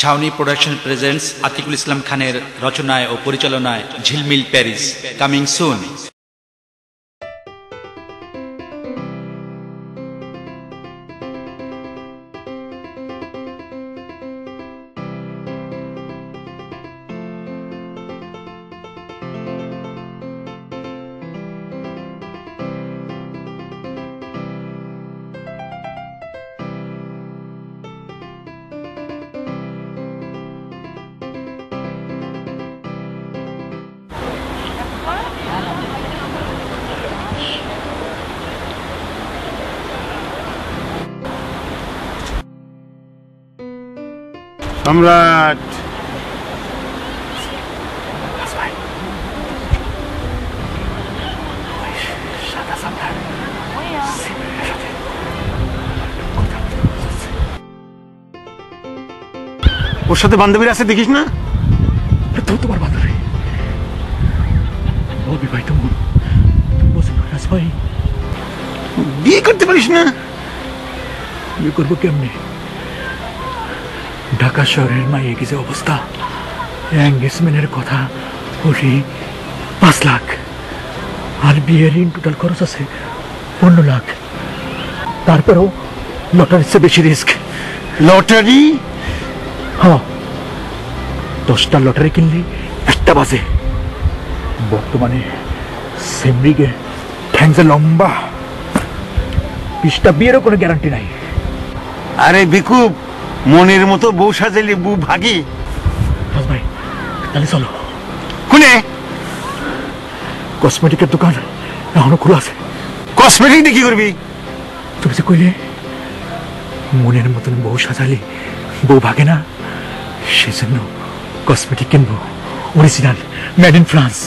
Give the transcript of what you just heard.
ছাউনি production presents Atikul ইসলাম খানের রচনায় ও পরিচালনায় ঝিলমিল প্যারিস, কামিং সুন। সম্রাট ওর সাথে বান্ধবীরা আছে দেখিস না? তোমার বান্ধবী অবিবাহিত মন ভাই, বিয়ে করতে পারিস না? বিয়ে করবো কেমনি? ঢাকা শহরের মাইয়ে কি যে অবস্থা, এঙ্গেজমেন্টের কথা বলি 5 লাখ, আর বিয়ের ইন টোটাল খরচ আছে 15 লাখ। তারপরেও লটারির চেয়ে বেশি রিস্ক। লটারি? হ্যাঁ, 10টা লটারি কিনলে 1টা বাজে। বর্তমানে সেমরিগে ঠ্যাংসে লম্বা, 20টা বিয়েরও কোনো গ্যারান্টি নাই। আরে বিকুব, মনের মতো বউ সাজাইলে বউ ভাগি। ভাই তাহলে চলো। কোনে? কসমেটিকের দোকান এখনো খোলা আছে। কসমেটিক দিয়ে কি করবি? তুমি যে কইলে মনের মতন বউ সাজালে বউ ভাগে না, সেজন্য কসমেটিক কিনবো, অরিজিনাল, মেড ইন ফ্রান্স।